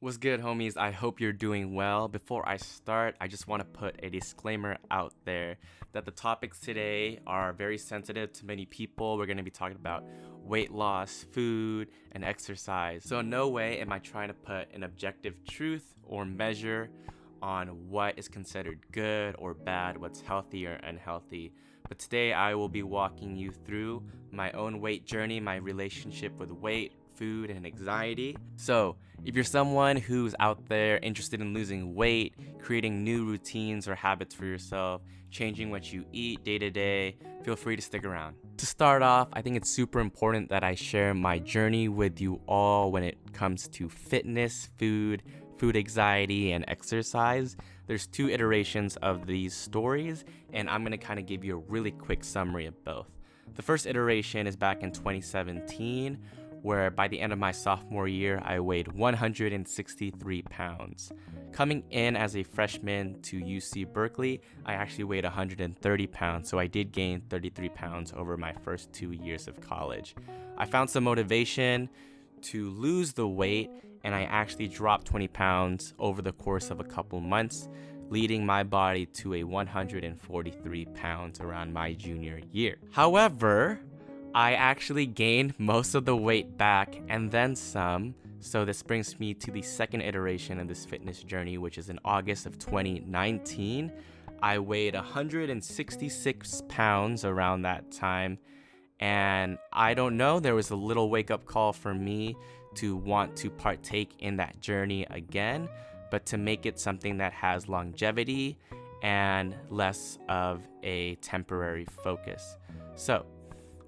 What's good, homies? I hope you're doing well. Before I start, I just want to put a disclaimer out there that the topics today are very sensitive to many people. We're going to be talking about weight loss, food, and exercise. So, in no way am I trying to put an objective truth or measure on what is considered good or bad, what's healthy or unhealthy. But today I will be walking you through my own weight journey, my relationship with weight, food, and anxiety. So, if you're someone who's out there interested in losing weight, creating new routines or habits for yourself, changing what you eat day to day, feel free to stick around. To start off, I think it's super important that I share my journey with you all when it comes to fitness, food anxiety, and exercise. There's two iterations of these stories, and I'm gonna kind of give you a really quick summary of both. The first iteration is back in 2017, where by the end of my sophomore year, I weighed 163 pounds. Coming in as a freshman to UC Berkeley, I actually weighed 130 pounds, so I did gain 33 pounds over my first 2 years of college. I found some motivation to lose the weight, and I actually dropped 20 pounds over the course of a couple months, leading my body to a 143 pounds around my junior year. However, I actually gained most of the weight back and then some. So this brings me to the second iteration of this fitness journey, which is in August of 2019. I weighed 166 pounds around that time. And I don't know, there was a little wake-up call for me to want to partake in that journey again, but to make it something that has longevity and less of a temporary focus. So,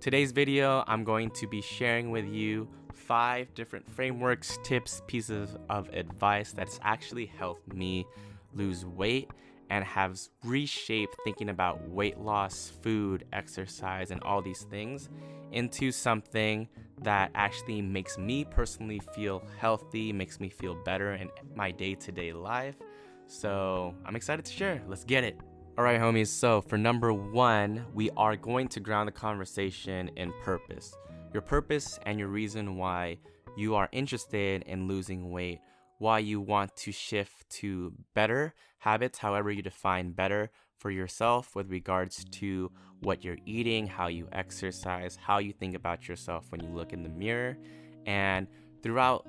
today's video, I'm going to be sharing with you 5 different frameworks, tips, pieces of advice that's actually helped me lose weight and has reshaped thinking about weight loss, food, exercise, and all these things into something that actually makes me personally feel healthy, makes me feel better in my day-to-day life. So I'm excited to share. Let's get it. All right, homies. So for number 1, we are going to ground the conversation in purpose. Your purpose and your reason why you are interested in losing weight, why you want to shift to better habits, however you define better for yourself with regards to what you're eating, how you exercise, how you think about yourself when you look in the mirror. And throughout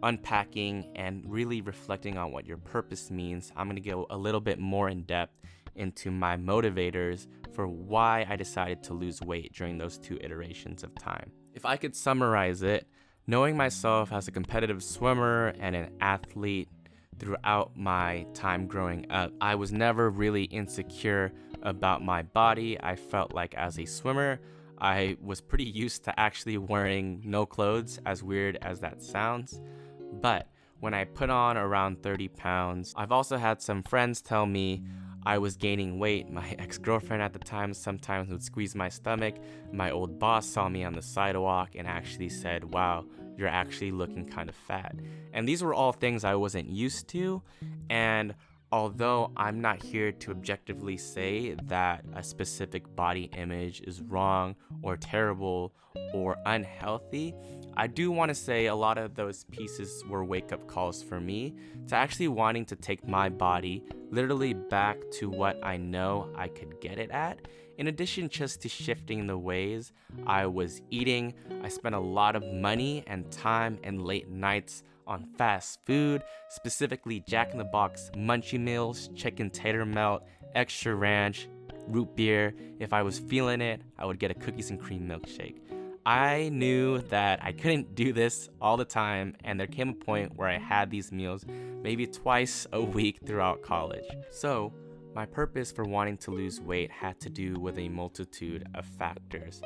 unpacking and really reflecting on what your purpose means, I'm going to go a little bit more in depth into my motivators for why I decided to lose weight during those 2 iterations of time. If I could summarize it, knowing myself as a competitive swimmer and an athlete throughout my time growing up, I was never really insecure about my body. I felt like as a swimmer, I was pretty used to actually wearing no clothes, as weird as that sounds. But when I put on around 30 pounds, I've also had some friends tell me I was gaining weight. My ex-girlfriend at the time sometimes would squeeze my stomach. My old boss saw me on the sidewalk and actually said, "Wow, you're actually looking kind of fat." And these were all things I wasn't used to. And although I'm not here to objectively say that a specific body image is wrong or terrible or unhealthy, I do want to say a lot of those pieces were wake-up calls for me to actually wanting to take my body literally back to what I know I could get it at. In addition just to shifting the ways I was eating, I spent a lot of money and time and late nights on fast food, specifically Jack in the Box munchie meals, chicken tater melt, extra ranch, root beer. If I was feeling it, I would get a cookies and cream milkshake. I knew that I couldn't do this all the time, and there came a point where I had these meals maybe twice a week throughout college. So my purpose for wanting to lose weight had to do with a multitude of factors.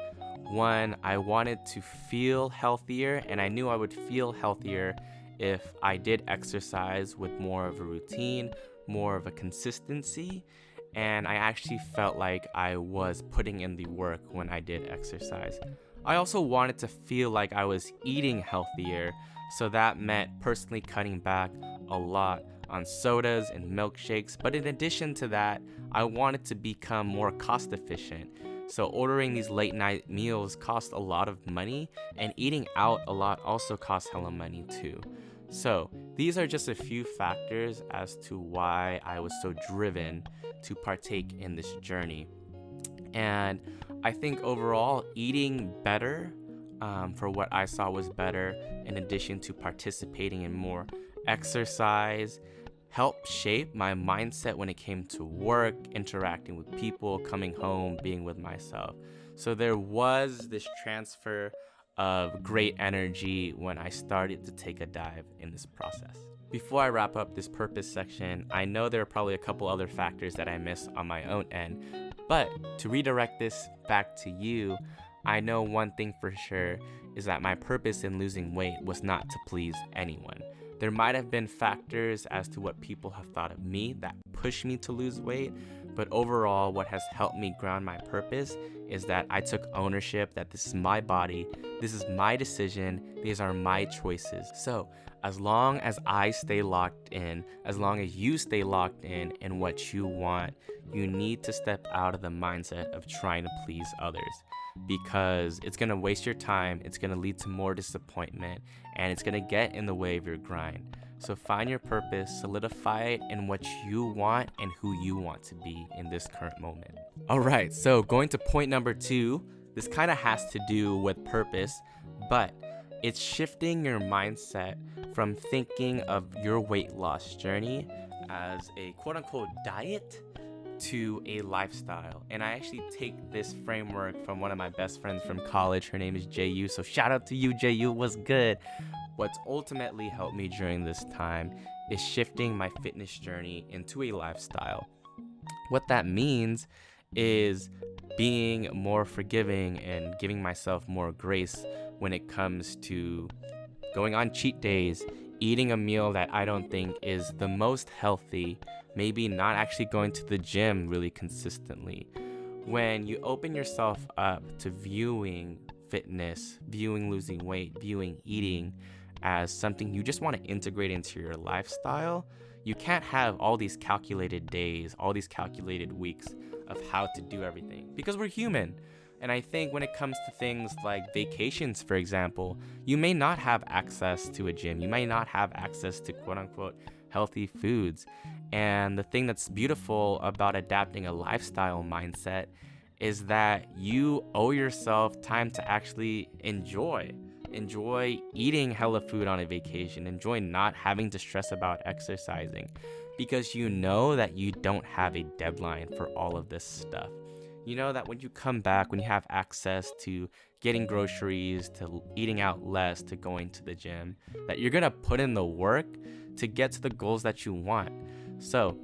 One, I wanted to feel healthier, and I knew I would feel healthier if I did exercise with more of a routine, more of a consistency, and I actually felt like I was putting in the work when I did exercise. I also wanted to feel like I was eating healthier, so that meant personally cutting back a lot on sodas and milkshakes. But in addition to that, I wanted to become more cost efficient. So ordering these late night meals cost a lot of money, and eating out a lot also costs hella money too. So These are just a few factors as to why I was so driven to partake in this journey. And I think overall, eating better, for what I saw was better, in addition to participating in more exercise, helped shape my mindset when it came to work, interacting with people, coming home, being with myself. So there was this transfer of great energy when I started to take a dive in this process. Before I wrap up this purpose section, I know there are probably a couple other factors that I missed on my own end, but to redirect this back to you, I know one thing for sure is that my purpose in losing weight was not to please anyone. There might have been factors as to what people have thought of me that pushed me to lose weight, but overall, what has helped me ground my purpose is that I took ownership that this is my body, this is my decision, these are my choices. So as long as I stay locked in, as long as you stay locked in what you want, you need to step out of the mindset of trying to please others, because it's going to waste your time, it's going to lead to more disappointment, and it's going to get in the way of your grind. So find your purpose, solidify it in what you want and who you want to be in this current moment. All right, so going to point number 2, this kind of has to do with purpose, but it's shifting your mindset from thinking of your weight loss journey as a quote-unquote diet to a lifestyle. And I actually take this framework from one of my best friends from college. Her name is JU. So shout out to you, JU. What's good? What's ultimately helped me during this time is shifting my fitness journey into a lifestyle. What that means is being more forgiving and giving myself more grace when it comes to going on cheat days, eating a meal that I don't think is the most healthy, maybe not actually going to the gym really consistently. When you open yourself up to viewing fitness, viewing losing weight, viewing eating as something you just want to integrate into your lifestyle, you can't have all these calculated days, all these calculated weeks of how to do everything, because we're human. And I think when it comes to things like vacations, for example, you may not have access to a gym. You may not have access to quote unquote healthy foods. And the thing that's beautiful about adapting a lifestyle mindset is that you owe yourself time to actually enjoy eating hella food on a vacation, enjoy not having to stress about exercising, because you know that you don't have a deadline for all of this stuff. You know that when you come back, when you have access to getting groceries, to eating out less, to going to the gym, that you're gonna put in the work to get to the goals that you want. So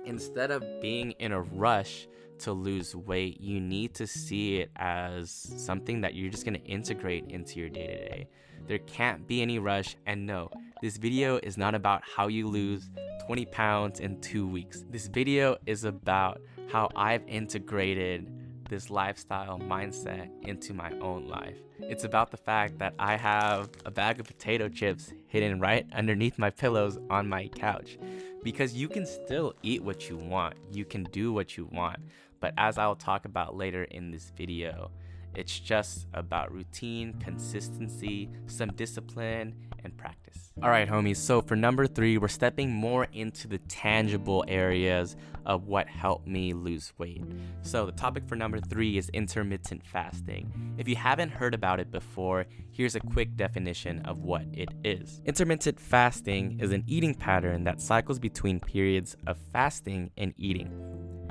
instead of being in a rush to lose weight, you need to see it as something that you're just gonna integrate into your day-to-day. There can't be any rush, and no, this video is not about how you lose 20 pounds in 2 weeks. This video is about how I've integrated this lifestyle mindset into my own life. It's about the fact that I have a bag of potato chips hidden right underneath my pillows on my couch, because you can still eat what you want, you can do what you want, but as I'll talk about later in this video, it's just about routine, consistency, some discipline, and practice. All right, homies, so for number 3, we're stepping more into the tangible areas of what helped me lose weight. So the topic for number 3 is intermittent fasting. If you haven't heard about it before, here's a quick definition of what it is. Intermittent fasting is an eating pattern that cycles between periods of fasting and eating.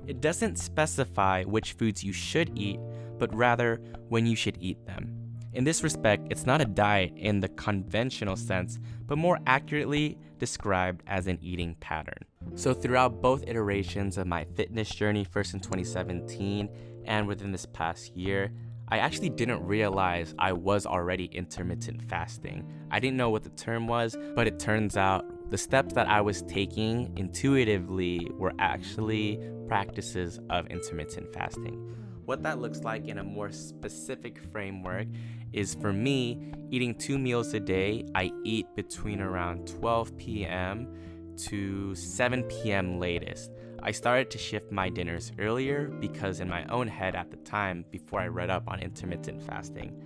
It doesn't specify which foods you should eat, but rather when you should eat them. In this respect, it's not a diet in the conventional sense, but more accurately described as an eating pattern. So throughout both iterations of my fitness journey, first in 2017 and within this past year, I actually didn't realize I was already intermittent fasting. I didn't know what the term was, but it turns out the steps that I was taking intuitively were actually practices of intermittent fasting. What that looks like in a more specific framework is, for me, eating 2 meals a day. I eat between around 12 p.m. to 7 p.m. latest. I started to shift my dinners earlier because in my own head at the time, before I read up on intermittent fasting,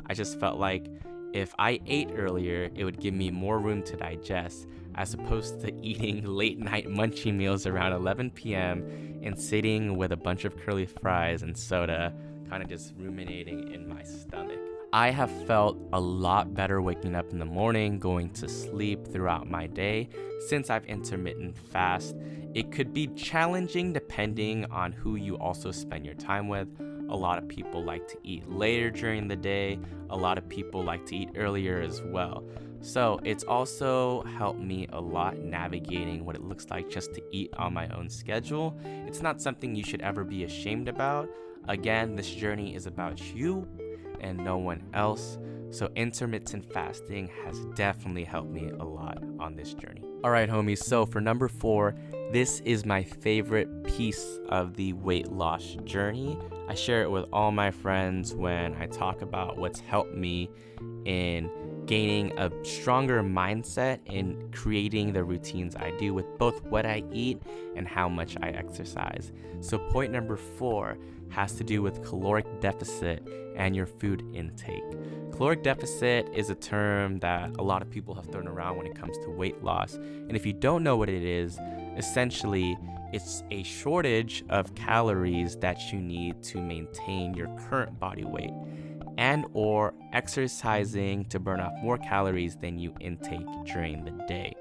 I just felt like if I ate earlier, it would give me more room to digest. as opposed to eating late night munchie meals around 11 p.m. and sitting with a bunch of curly fries and soda, kind of just ruminating in my stomach. I have felt a lot better waking up in the morning, going to sleep throughout my day since I've intermittent fast. It could be challenging depending on who you also spend your time with. A lot of people like to eat later during the day. A lot of people like to eat earlier as well. So it's also helped me a lot navigating what it looks like just to eat on my own schedule. It's not something you should ever be ashamed about. Again, this journey is about you and no one else. So intermittent fasting has definitely helped me a lot on this journey. All right, homies. So for number 4, this is my favorite piece of the weight loss journey. I share it with all my friends when I talk about what's helped me in gaining a stronger mindset in creating the routines I do with both what I eat and how much I exercise. So point number 4 has to do with caloric deficit and your food intake. Caloric deficit is a term that a lot of people have thrown around when it comes to weight loss. And if you don't know what it is, essentially it's a shortage of calories that you need to maintain your current body weight, and or exercising to burn off more calories than you intake during the day.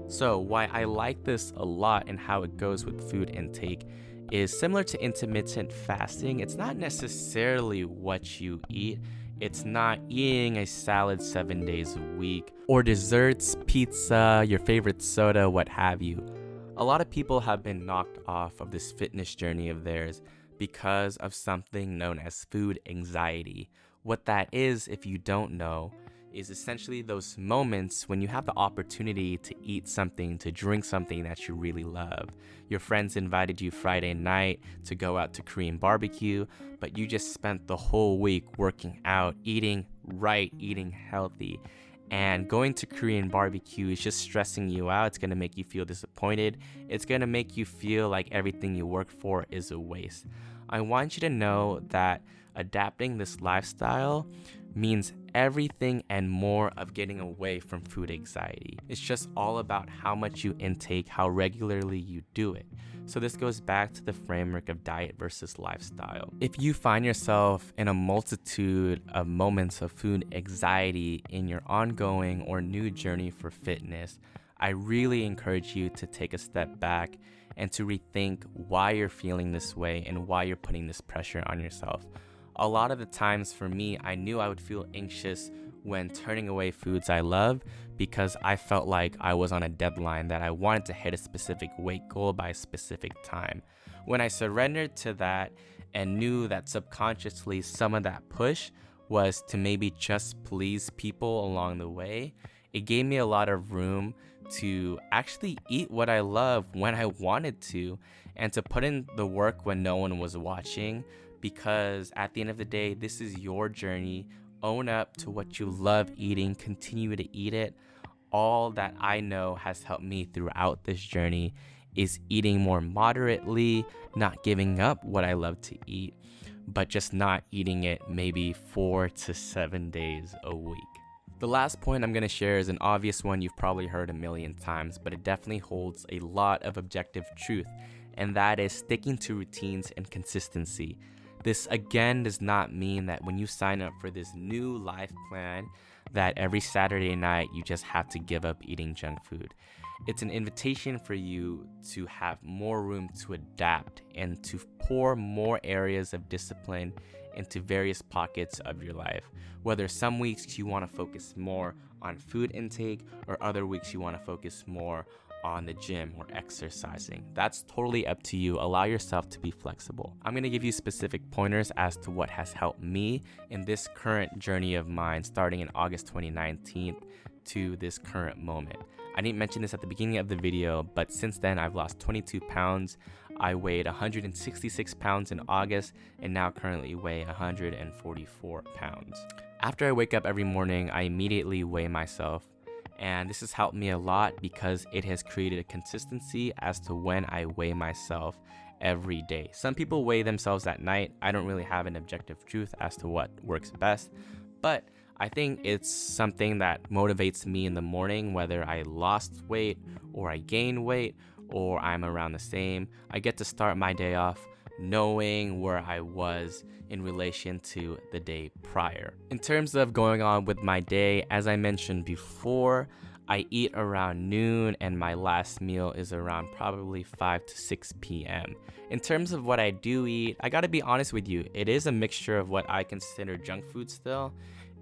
So why I like this a lot and how it goes with food intake is similar to intermittent fasting. It's not necessarily what you eat. It's not eating a salad 7 days a week or desserts, pizza, your favorite soda, what have you. A lot of people have been knocked off of this fitness journey of theirs because of something known as food anxiety. What that is, if you don't know, is essentially those moments when you have the opportunity to eat something, to drink something that you really love. Your friends invited you Friday night to go out to Korean barbecue, but you just spent the whole week working out, eating right, eating healthy. And going to Korean barbecue is just stressing you out. It's going to make you feel disappointed. It's going to make you feel like everything you work for is a waste. I want you to know that adapting this lifestyle means everything and more of getting away from food anxiety. It's just all about how much you intake, how regularly you do it. So this goes back to the framework of diet versus lifestyle. If you find yourself in a multitude of moments of food anxiety in your ongoing or new journey for fitness, I really encourage you to take a step back and to rethink why you're feeling this way and why you're putting this pressure on yourself. A lot of the times for me, I knew I would feel anxious when turning away foods I love because I felt like I was on a deadline, that I wanted to hit a specific weight goal by a specific time. When I surrendered to that and knew that subconsciously some of that push was to maybe just please people along the way, it gave me a lot of room to actually eat what I love when I wanted to and to put in the work when no one was watching. Because at the end of the day, this is your journey. Own up to what you love eating, continue to eat it. All that I know has helped me throughout this journey is eating more moderately, not giving up what I love to eat, but just not eating it maybe 4 to 7 days a week. The last point I'm going to share is an obvious one you've probably heard a million times, but it definitely holds a lot of objective truth, and that is sticking to routines and consistency. This again does not mean that when you sign up for this new life plan that every Saturday night you just have to give up eating junk food. It's an invitation for you to have more room to adapt and to pour more areas of discipline into various pockets of your life. Whether some weeks you want to focus more on food intake or other weeks you want to focus more on the gym or exercising. That's totally up to you. Allow yourself to be flexible. I'm going to give you specific pointers as to what has helped me in this current journey of mine starting in August 2019 to this current moment. I didn't mention this at the beginning of the video, but since then I've lost 22 pounds. I weighed 166 pounds in August and now currently weigh 144 pounds. After I wake up every morning, I immediately weigh myself. And this has helped me a lot because it has created a consistency as to when I weigh myself every day. Some people weigh themselves at night. I don't really have an objective truth as to what works best, but I think it's something that motivates me in the morning, whether I lost weight or I gained weight or I'm around the same. I get to start my day off knowing where I was in relation to the day prior. In terms of going on with my day, as I mentioned before, I eat around noon and my last meal is around probably 5 to 6 p.m. In terms of what I do eat, I gotta be honest with you, it is a mixture of what I consider junk food still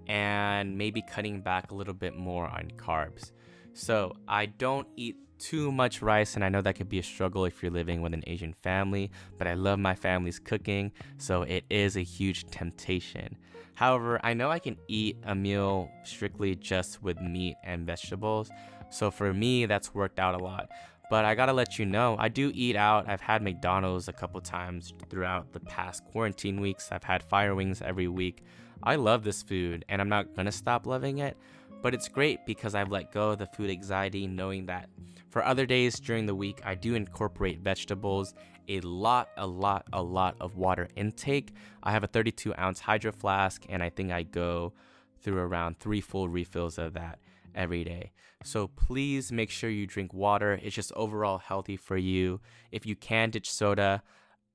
and maybe cutting back a little bit more on carbs. So I don't eat too much rice, and I know that could be a struggle if you're living with an Asian family, but I love my family's cooking, so it is a huge temptation. However, I know I can eat a meal strictly just with meat and vegetables, so for me, that's worked out a lot. But I gotta let you know, I do eat out. I've had McDonald's a couple times throughout the past quarantine weeks. I've had fire wings every week. I love this food, and I'm not gonna stop loving it, but it's great because I've let go of the food anxiety, knowing that for other days during the week, I do incorporate vegetables, a lot of water intake. I have a 32-ounce hydro flask, and I think I go through around 3 full refills of that every day. So please make sure you drink water. It's just overall healthy for you. If you can ditch soda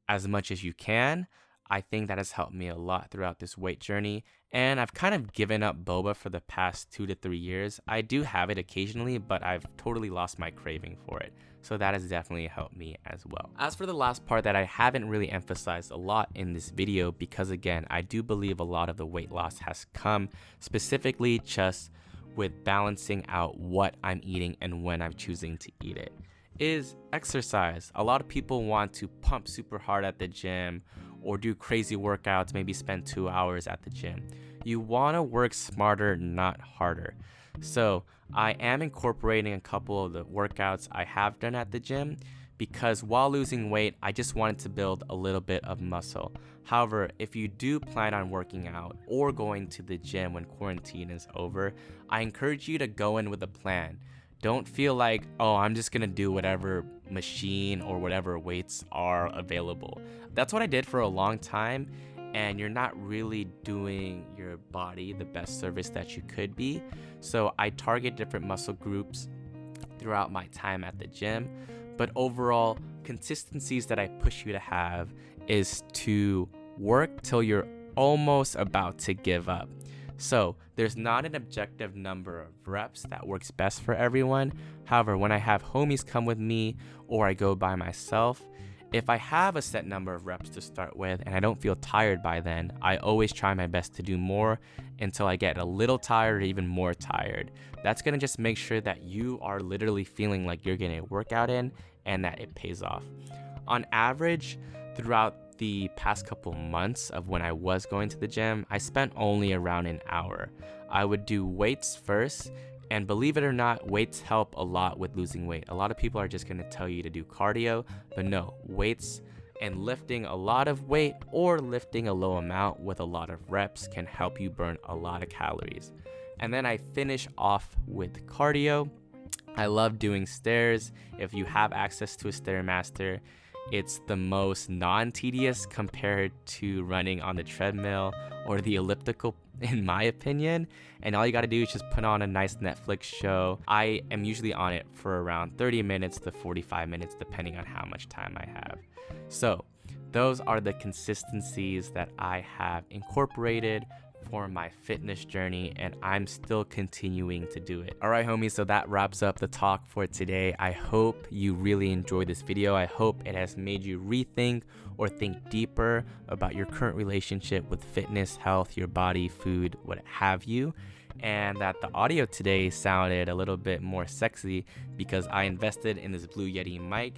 as much as you can, I think that has helped me a lot throughout this weight journey. And I've kind of given up boba for the past 2 to 3 years. I do have it occasionally, but I've totally lost my craving for it. So that has definitely helped me as well. As for the last part that I haven't really emphasized a lot in this video, because again, I do believe a lot of the weight loss has come specifically just with balancing out what I'm eating and when I'm choosing to eat it, is exercise. A lot of people want to pump super hard at the gym or do crazy workouts, maybe spend 2 hours at the gym. You want to work smarter, not harder. So I am incorporating a couple of the workouts I have done at the gym because while losing weight, I just wanted to build a little bit of muscle. However, if you do plan on working out or going to the gym when quarantine is over, I encourage you to go in with a plan. Don't feel like, oh, I'm just gonna do whatever machine or whatever weights are available. That's what I did for a long time, and you're not really doing your body the best service that you could be. So I target different muscle groups throughout my time at the gym. But overall, consistencies that I push you to have is to work till you're almost about to give up. So there's not an objective number of reps that works best for everyone. However, when I have homies come with me or I go by myself, if I have a set number of reps to start with and I don't feel tired by then, I always try my best to do more until I get a little tired or even more tired. That's gonna just make sure that you are literally feeling like you're getting a workout in and that it pays off. On average, throughout the past couple months of when I was going to the gym, I spent only around an hour. I would do weights first, and believe it or not, weights help a lot with losing weight. A lot of people are just gonna tell you to do cardio, but no, weights and lifting a lot of weight or lifting a low amount with a lot of reps can help you burn a lot of calories. And then I finish off with cardio. I love doing stairs. If you have access to a Stairmaster, it's the most non-tedious compared to running on the treadmill or the elliptical, in my opinion. And all you gotta do is just put on a nice Netflix show. I am usually on it for around 30 minutes to 45 minutes, depending on how much time I have. So those are the consistencies that I have incorporated for my fitness journey, and I'm still continuing to do it. All right, homies, so that wraps up the talk for today. I hope you really enjoyed this video. I hope it has made you rethink or think deeper about your current relationship with fitness, health, your body, food, what have you. And that the audio today sounded a little bit more sexy because I invested in this Blue Yeti mic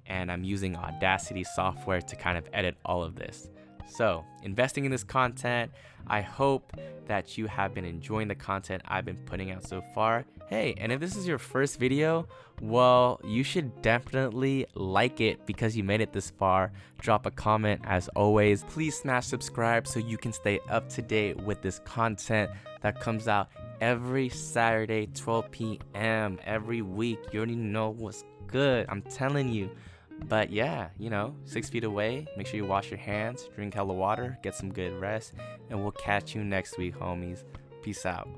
and I'm using Audacity software to kind of edit all of this. So, investing in this content, I hope that you have been enjoying the content I've been putting out so far. Hey, and if this is your first video, well, you should definitely like it because you made it this far. Drop a comment as always. Please smash subscribe so you can stay up to date with this content that comes out every Saturday, 12 p.m. every week. You already know what's good. I'm telling you. But yeah, 6 feet away, make sure you wash your hands, drink hella water, get some good rest, and we'll catch you next week, homies. Peace out.